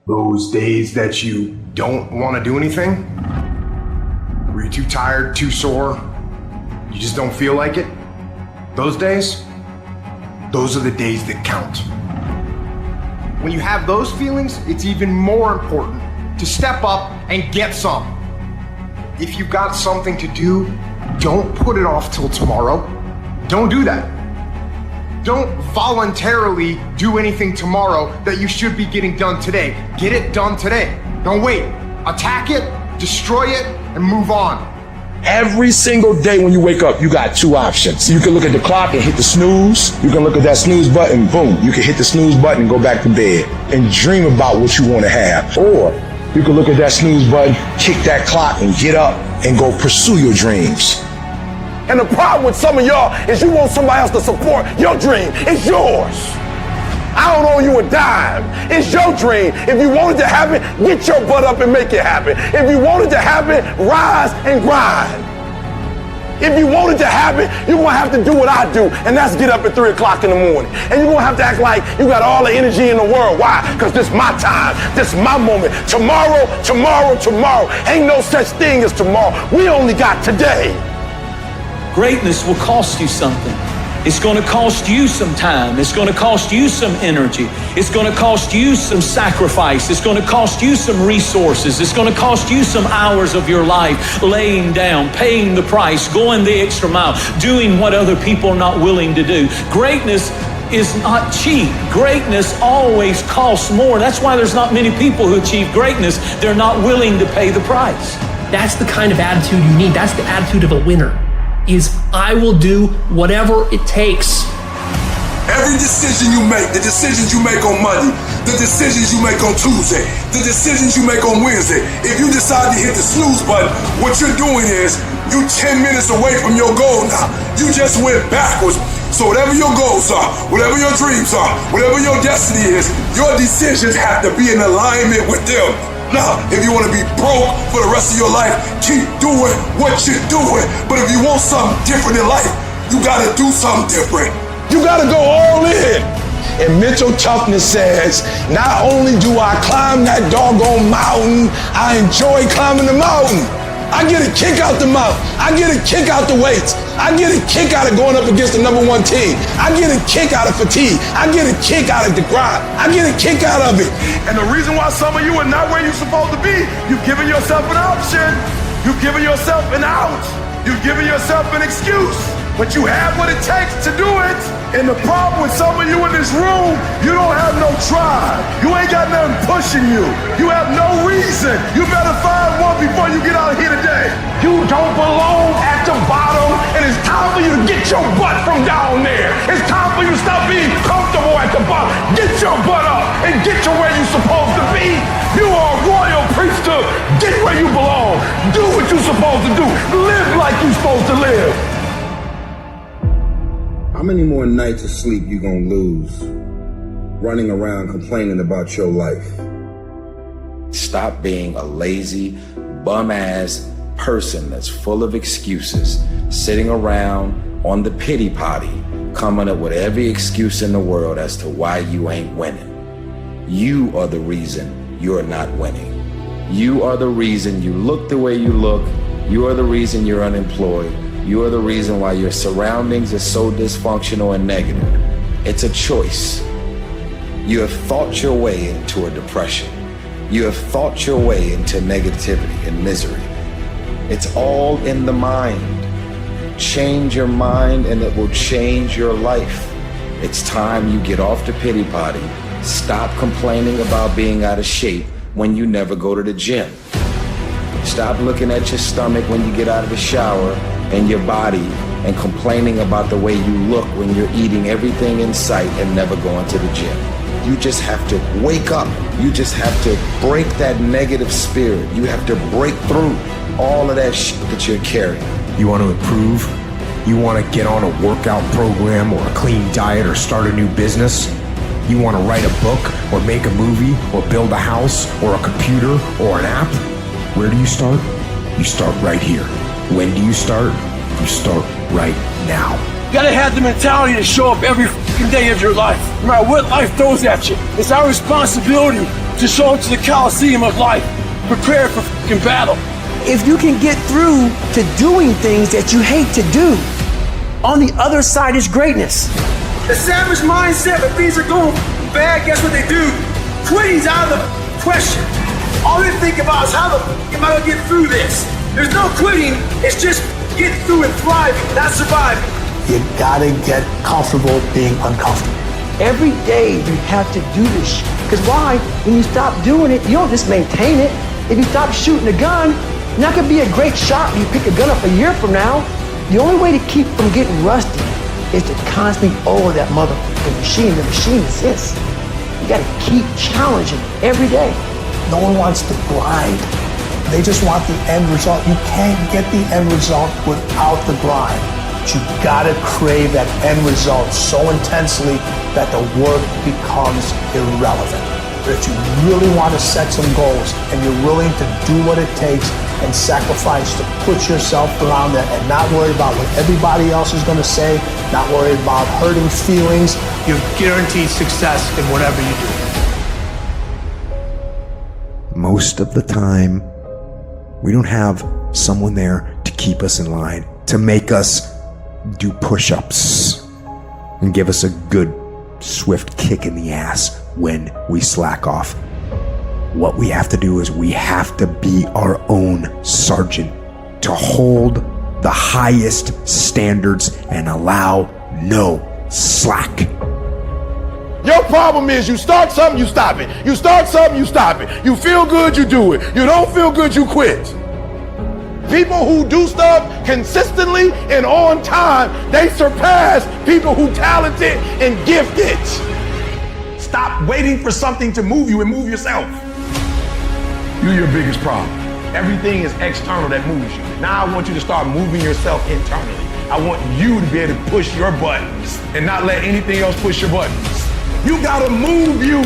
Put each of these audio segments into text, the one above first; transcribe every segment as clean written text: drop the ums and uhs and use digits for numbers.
Those days that you don't want to do anything, where you're too tired, too sore, you just don't feel like it, those days, those are the days that count. When you have those feelings, it's even more important to step up and get some. If you've got something to do, don't put it off till tomorrow. Don't do that. Don't voluntarily do anything tomorrow that you should be getting done today. Get it done today. Don't wait. Attack it, destroy it, and move on. Every single day when you wake up, you got two options. You can look at the clock and hit the snooze. You can look at that snooze button, boom. You can hit the snooze button and go back to bed and dream about what you want to have. Or you can look at that snooze button, kick that clock and get up and go pursue your dreams. And the problem with some of y'all is you want somebody else to support your dream. It's yours. I don't owe you a dime. It's your dream. If you want it to happen, get your butt up and make it happen. If you want it to happen, rise and grind. If you want it to happen, you're going to have to do what I do, and that's get up at 3 o'clock in the morning. And you're going to have to act like you got all the energy in the world. Why? Because this is my time. This is my moment. Tomorrow, tomorrow, tomorrow. Ain't no such thing as tomorrow. We only got today. Greatness will cost you something. It's going to cost you some time. It's going to cost you some energy. It's going to cost you some sacrifice. It's going to cost you some resources. It's going to cost you some hours of your life laying down, paying the price, going the extra mile, doing what other people are not willing to do. Greatness is not cheap. Greatness always costs more. That's why there's not many people who achieve greatness. They're not willing to pay the price. That's the kind of attitude you need. That's the attitude of a winner. Is I will do whatever it takes. Every decision you make, the decisions you make on Monday, the decisions you make on Tuesday, the decisions you make on Wednesday, if you decide to hit the snooze button, what you're doing is you 10 minutes away from your goal now. You just went backwards. So whatever your goals are, whatever your dreams are, whatever your destiny is, your decisions have to be in alignment with them. Now, if you want to be broke for the rest of your life, keep doing what you're doing. But if you want something different in life, you got to do something different. You got to go all in. And mental toughness says, not only do I climb that doggone mountain, I enjoy climbing the mountain. I get a kick out the mountain. I get a kick out the weights. I get a kick out of going up against the #1 team. I get a kick out of fatigue. I get a kick out of the grind. I get a kick out of it. And the reason why some of you are not where you're supposed to be, you've given yourself an option. You've given yourself an out. You've given yourself an excuse. But you have what it takes to do it. And the problem with some of you in this room, you don't have no drive. You ain't got nothing pushing you. You have no reason. You better find one before you get out of here today. You don't belong at the bottom, and it's time for you to get your butt from down there. It's time for you to stop being comfortable at the bottom. Get your butt up and get to where you're supposed to be. You are a royal priesthood. Get where you belong. Do what you're supposed to do. Live like you're supposed to live. How many more nights of sleep you gonna lose running around complaining about your life? Stop being a lazy, bum-ass person that's full of excuses, sitting around on the pity potty, coming up with every excuse in the world as to why you ain't winning. You are the reason you're not winning. You are the reason you look the way you look. You are the reason you're unemployed. You are the reason why your surroundings are so dysfunctional and negative. It's a choice. You have thought your way into a depression. You have thought your way into negativity and misery. It's all in the mind. Change your mind and it will change your life. It's time you get off the pity potty. Stop complaining about being out of shape when you never go to the gym. Stop looking at your stomach when you get out of the shower and your body and complaining about the way you look when you're eating everything in sight and never going to the gym. You just have to wake up. You just have to break that negative spirit. You have to break through all of that shit that you're carrying. You want to improve? You want to get on a workout program or a clean diet or start a new business? You want to write a book or make a movie or build a house or a computer or an app? Where do you start? You start right here. When do you start? You start right now. You gotta have the mentality to show up every fucking day of your life, no matter what life throws at you. It's our responsibility to show up to the Coliseum of life, prepared for fucking battle. If you can get through to doing things that you hate to do, on the other side is greatness. The savage mindset, when things are going bad, guess what they do? Quitting's out of the question. All they think about is how the am I gonna get through this? There's no quitting, it's just getting through and thriving, not surviving. You gotta get comfortable being uncomfortable. Every day you have to do this. Because why? When you stop doing it, you don't just maintain it. If you stop shooting a gun, you're not gonna be a great shot when you pick a gun up a year from now. The only way to keep from getting rusty is to constantly over that motherfucking machine. The machine is this. You gotta keep challenging every day. No one wants to grind. They just want the end result. You can't get the end result without the grind. But you gotta crave that end result so intensely that the work becomes irrelevant. But if you really want to set some goals and you're willing to do what it takes and sacrifice to put yourself around there and not worry about what everybody else is going to say, not worry about hurting feelings, you're guaranteed success in whatever you do. Most of the time, we don't have someone there to keep us in line, to make us do push-ups and give us a good, swift kick in the ass when we slack off. What we have to do is we have to be our own sergeant, to hold the highest standards and allow no slack. Your problem is you start something, you stop it. You start something, you stop it. You feel good, you do it. You don't feel good, you quit. People who do stuff consistently and on time, they surpass people who talented and gifted. Stop waiting for something to move you and move yourself. You're your biggest problem. Everything is external that moves you. Now I want you to start moving yourself internally. I want you to be able to push your buttons and not let anything else push your buttons. You gotta move you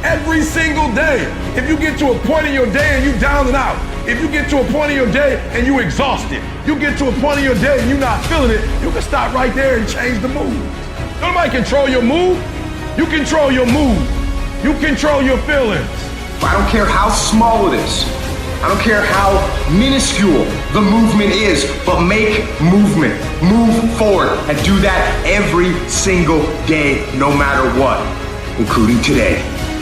every single day. If you get to a point in your day and you down and out, if you get to a point in your day and you exhausted, you get to a point in your day and you're not feeling it, you can stop right there and change the mood. Nobody control your mood. You control your mood. You control your feelings. I don't care how small it is. I don't care how minuscule the movement is, but make movement. Move forward and do that every single day, no matter what, including today.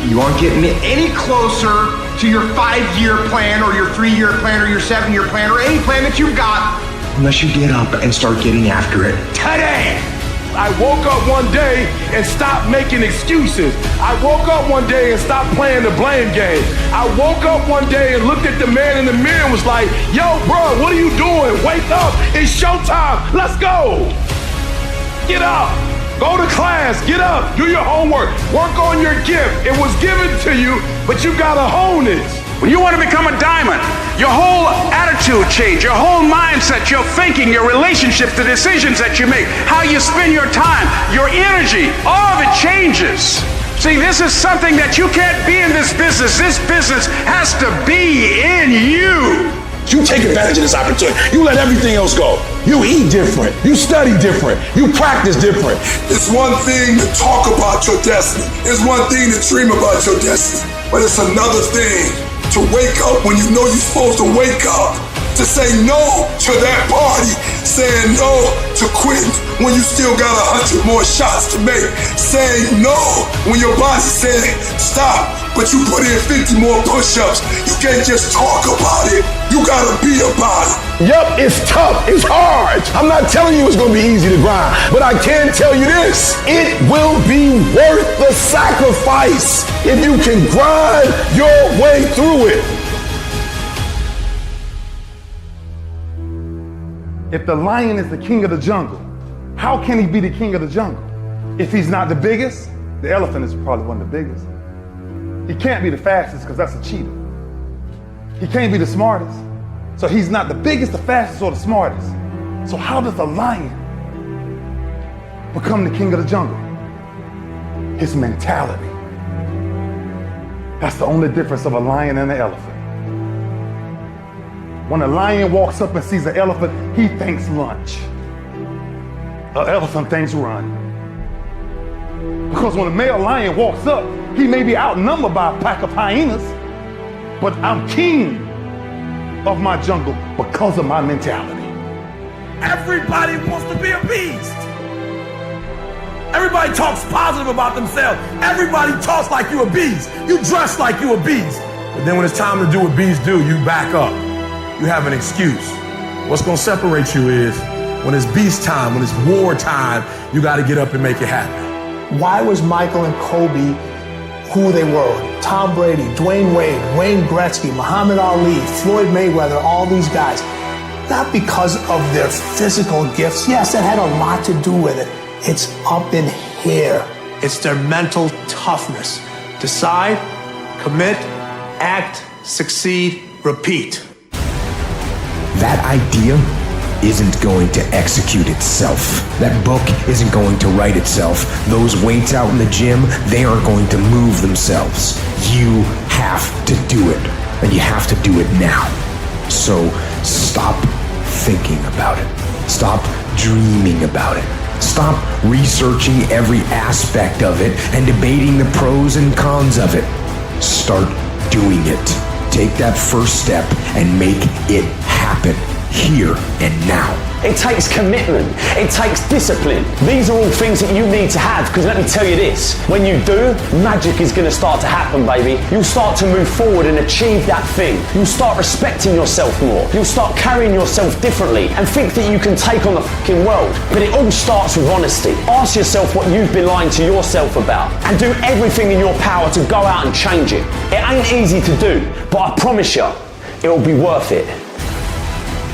You aren't getting any closer to your 5-year plan or your 3-year plan or your 7-year plan or any plan that you've got unless you get up and start getting after it today. I woke up one day and stopped making excuses. I woke up one day and stopped playing the blame game. I woke up one day and looked at the man in the mirror and was like, yo, bro, what are you doing? Wake up. It's showtime. Let's go. Get up. Go to class. Get up. Do your homework. Work on your gift. It was given to you, but you got to hone it. When you want to become a diamond, your whole attitude change, your whole mindset, your thinking, your relationships, the decisions that you make, how you spend your time, your energy, all of it changes. See, this is something that you can't be in this business. This business has to be in you. You take advantage of this opportunity. You let everything else go. You eat different. You study different. You practice different. It's one thing to talk about your destiny. It's one thing to dream about your destiny. But it's another thing to wake up when you know you're supposed to wake up, to say no to that party, saying no to quitting when you still got 100 more shots to make, saying no when your boss is saying stop, but you put in 50 more push-ups. You can't just talk about it, you gotta be about it. Yup, it's tough, it's hard. I'm not telling you it's gonna be easy to grind, but I can tell you this, it will be worth the sacrifice if you can grind your way through it. If the lion is the king of the jungle, how can he be the king of the jungle? If he's not the biggest, the elephant is probably one of the biggest. He can't be the fastest because that's a cheetah. He can't be the smartest. So he's not the biggest, the fastest, or the smartest. So how does a lion become the king of the jungle? His mentality. That's the only difference of a lion and an elephant. When a lion walks up and sees an elephant, he thinks lunch. An elephant thinks run. Because when a male lion walks up, He may be outnumbered by a pack of hyenas, but I'm king of my jungle because of my mentality. Everybody wants to be a beast. Everybody talks positive about themselves. Everybody talks like you a beast. You dress like you a beast. But then when it's time to do what beasts do, you back up. You have an excuse. What's gonna separate you is when it's beast time, when it's war time, you gotta get up and make it happen. Why was Michael and Kobe who they were? Tom Brady, Dwayne Wade, Wayne Gretzky, Muhammad Ali, Floyd Mayweather, all these guys. Not because of their physical gifts. Yes, that had a lot to do with it. It's up in here. It's their mental toughness. Decide, commit, act, succeed, repeat. That idea isn't going to execute itself. That book isn't going to write itself. Those weights out in the gym, they aren't going to move themselves. You have to do it, and you have to do it now. So stop thinking about it. Stop dreaming about it. Stop researching every aspect of it and debating the pros and cons of it. Start doing it. Take that first step and make it happen here and now. It takes commitment. It takes discipline. These are all things that you need to have, because let me tell you this, when you do, magic is going to start to happen, baby. You'll start to move forward and achieve that thing. You'll start respecting yourself more. You'll start carrying yourself differently and think that you can take on the fucking world. But it all starts with honesty. Ask yourself what you've been lying to yourself about and do everything in your power to go out and change it. It ain't easy to do, but I promise you, it'll be worth it.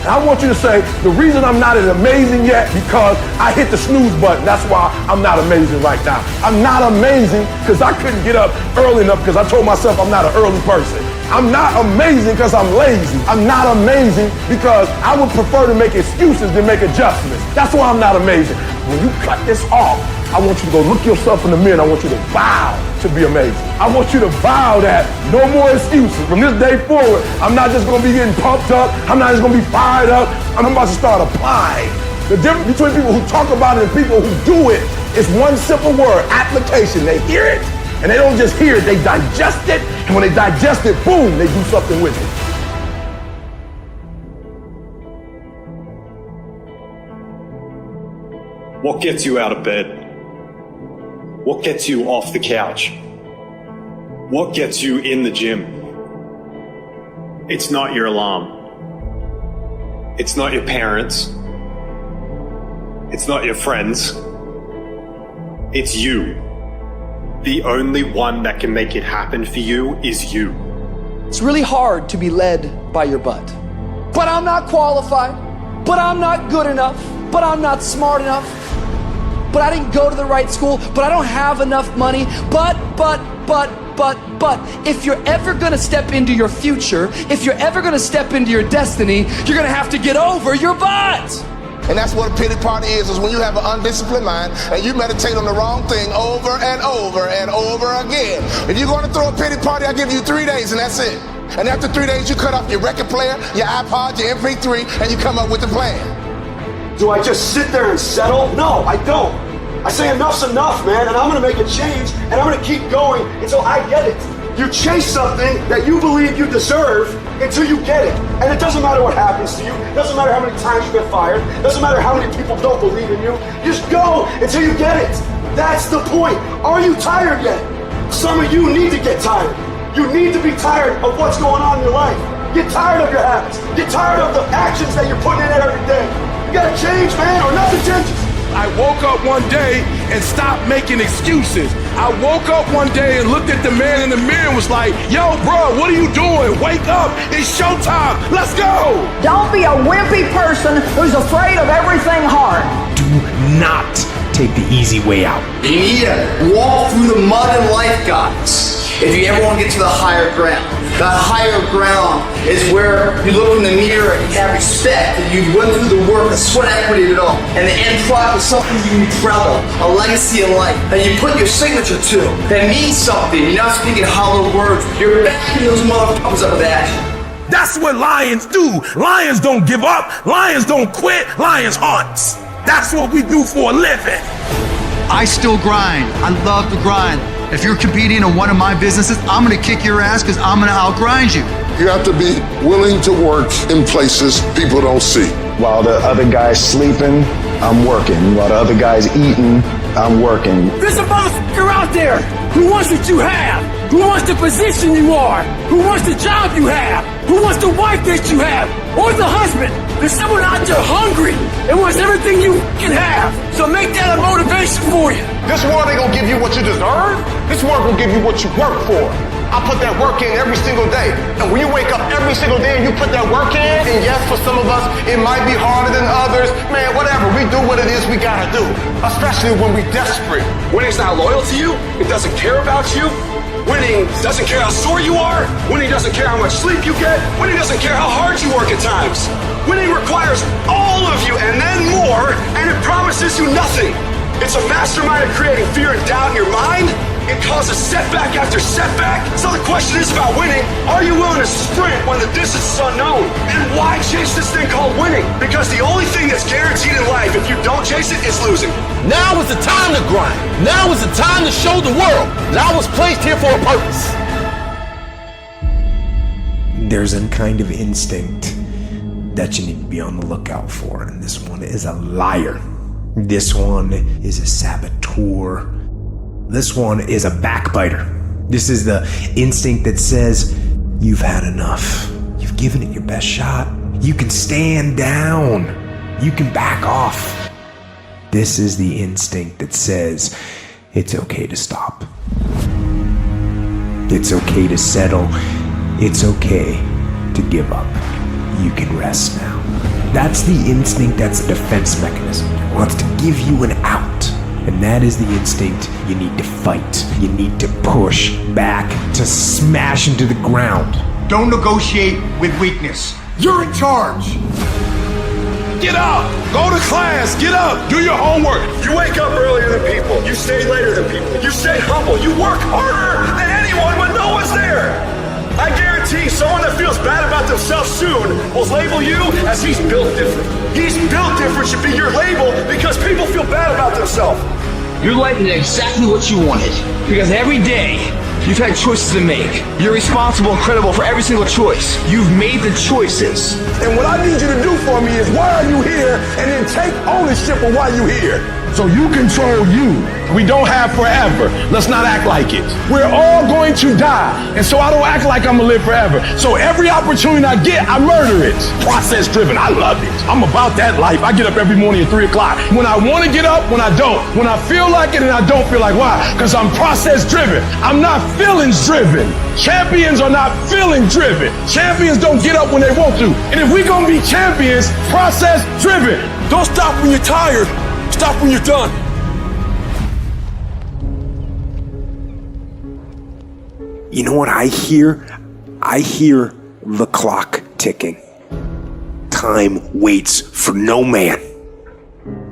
I want you to say, the reason I'm not as amazing yet because I hit the snooze button. That's why I'm not amazing right now. I'm not amazing because I couldn't get up early enough because I told myself I'm not an early person. I'm not amazing because I'm lazy. I'm not amazing because I would prefer to make excuses than make adjustments. That's why I'm not amazing. When you cut this off, I want you to go look yourself in the mirror and I want you to vow to be amazing. I want you to vow that no more excuses. From this day forward, I'm not just gonna be getting pumped up. I'm not just gonna be fired up. I'm about to start applying. The difference between people who talk about it and people who do it is one simple word, application. They hear it and they don't just hear it, they digest it. And when they digest it, boom, they do something with it. What gets you out of bed? What gets you off the couch? What gets you in the gym? It's not your alarm. It's not your parents. It's not your friends. It's you. The only one that can make it happen for you is you. It's really hard to be led by your butt. But I'm not qualified. But I'm not good enough. But I'm not smart enough. But I didn't go to the right school, but I don't have enough money, but, if you're ever gonna step into your future, if you're ever gonna step into your destiny, you're gonna have to get over your butt. And that's what a pity party is when you have an undisciplined mind and you meditate on the wrong thing over and over and over again. If you're gonna throw a pity party, I give you 3 days and that's it. And after 3 days, you cut off your record player, your iPod, your MP3, and you come up with a plan. Do I just sit there and settle? No, I don't. I say enough's enough, man, and I'm gonna make a change, and I'm gonna keep going until I get it. You chase something that you believe you deserve until you get it. And it doesn't matter what happens to you. It doesn't matter how many times you get fired. It doesn't matter how many people don't believe in you. Just go until you get it. That's the point. Are you tired yet? Some of you need to get tired. You need to be tired of what's going on in your life. Get tired of your habits. Get tired of the actions that you're putting in every day. You gotta change, man, or nothing changes. I woke up one day and stopped making excuses. I woke up one day and looked at the man in the mirror and was like, yo, bro, what are you doing? Wake up, it's showtime, let's go. Don't be a wimpy person who's afraid of everything hard. Do not take the easy way out. You need to walk through the mud in life, guys. If you ever want to get to the higher ground. That higher ground is where you look in the mirror and you have respect and you went through the work, the sweat equity of it all. And the end product is something you can be proud of, a legacy in life that you put your signature to. That means something. You're not speaking hollow words. You're backing those motherfuckers up with action. That's what lions do. Lions don't give up. Lions don't quit. Lions hunt. That's what we do for a living. I still grind. I love to grind. If you're competing in one of my businesses, I'm gonna kick your ass because I'm gonna outgrind you. You have to be willing to work in places people don't see. While the other guy's sleeping, I'm working. While the other guy's eating, I'm working. There's a motherfucker out there who wants what you have, who wants the position you are, who wants the job you have, who wants the wife that you have, or the husband. There's someone out there hungry and wants everything you can have. So make that a motivation for you. This world ain't gonna give you what you deserve. This world gonna give you what you work for. I put that work in every single day. And when you wake up every single day and you put that work in, and yes, for some of us, it might be harder than others. Man, whatever, we do what it is we gotta do. Especially when we desperate. Winning's not loyal to you. It doesn't care about you. Winning doesn't care how sore you are. Winning doesn't care how much sleep you get. Winning doesn't care how hard you work at times. Winning requires all of you and then more, and it promises you nothing. It's a mastermind of creating fear and doubt in your mind. It causes setback after setback. So the question is about winning. Are you willing to sprint when the distance is unknown? And why chase this thing called winning? Because the only thing that's guaranteed in life, if you don't chase it, is losing. Now is the time to grind. Now is the time to show the world that I was placed here for a purpose. There's a kind of instinct that you need to be on the lookout for, and this one is a liar. This one is a saboteur. This one is a backbiter. This is the instinct that says, you've had enough. You've given it your best shot. You can stand down. You can back off. This is the instinct that says, it's okay to stop. It's okay to settle. It's okay to give up. You can rest now. That's the instinct, that's a defense mechanism. It wants to give you an out. And that is the instinct you need to fight. You need to push back, to smash into the ground. Don't negotiate with weakness. You're in charge. Get up! Go to class! Get up! Do your homework! You wake up earlier than people. You stay later than people. You stay humble. You work harder than anyone when no one's there. I guarantee someone that feels bad about themselves soon will label you as he's built different. He's built different should be your label because people feel bad about themselves. Your life is exactly what you wanted. Because every day, you've had choices to make. You're responsible and credible for every single choice. You've made the choices. And what I need you to do for me is, why are you here? And then take ownership of why you're here. So you control you. We don't have forever. Let's not act like it. We're all going to die. And so I don't act like I'm gonna live forever. So every opportunity I get, I murder it. Process driven. I love it. I'm about that life. I get up every morning at 3 o'clock. When I want to get up, when I don't. When I feel like it and I don't feel like. Why? Because I'm process driven. I'm not feelings driven. Champions are not feeling driven. Champions don't get up when they want to. And if we're gonna be champions, process driven. Don't stop when you're tired. Stop when you're done. You know what I hear? I hear the clock ticking. Time waits for no man.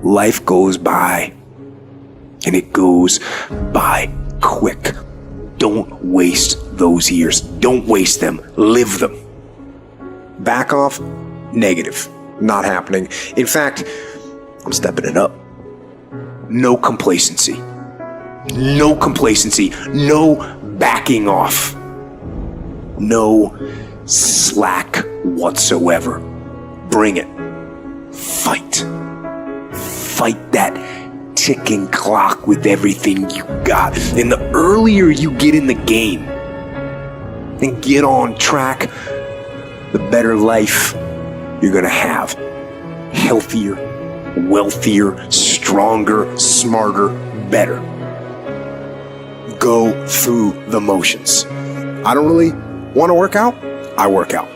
Life goes by, and it goes by quick. Don't waste those years. Don't waste them. Live them. Back off? Negative. Not happening. In fact, I'm stepping it up. No complacency. No complacency. No backing off. No slack whatsoever. Bring it. Fight. Fight that ticking clock with everything you got. And the earlier you get in the game and get on track, the better life you're gonna have. Healthier, wealthier, stronger, smarter, better. Go through the motions. I don't really want to work out. I work out.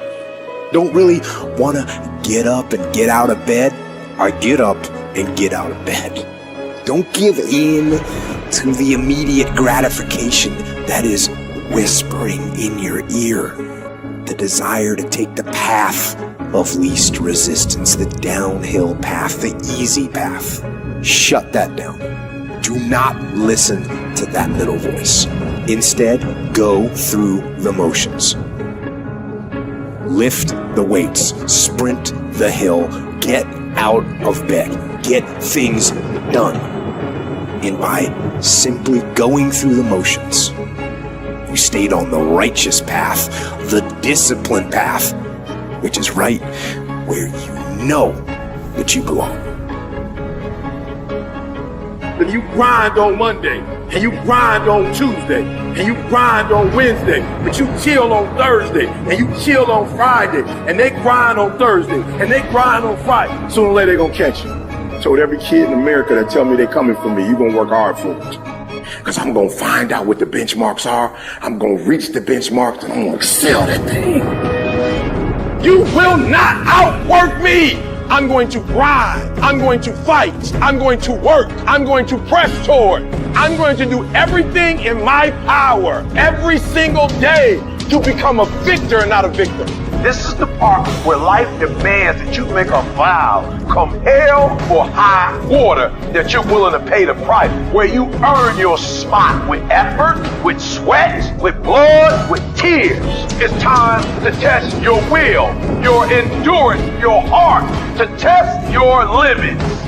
Don't really want to get up and get out of bed. I get up and get out of bed. Don't give in to the immediate gratification that is whispering in your ear. The desire to take the path of least resistance, the downhill path, the easy path. Shut that down. Do not listen to that little voice. Instead, go through the motions. Lift the weights, sprint the hill, get out of bed, get things done. And by simply going through the motions. You stayed on the righteous path, the disciplined path, which is right where you know that you belong. If you grind on Monday, and you grind on Tuesday, and you grind on Wednesday, but you chill on Thursday, and you chill on Friday, and they grind on Thursday, and they grind on Friday, sooner or later they're gonna catch you. So with every kid in America that tell me they coming for me, you're gonna work hard for it. Because I'm gonna find out what the benchmarks are, I'm gonna reach the benchmarks, and I'm gonna excel that thing. You will not outwork me! I'm going to grind. I'm going to fight. I'm going to work. I'm going to press toward. I'm going to do everything in my power every single day to become a victor and not a victim. This is the part where life demands that you make a vow, come hell or high water, that you're willing to pay the price, where you earn your spot with effort, with sweat, with blood, with tears. It's time to test your will, your endurance, your heart, to test your limits.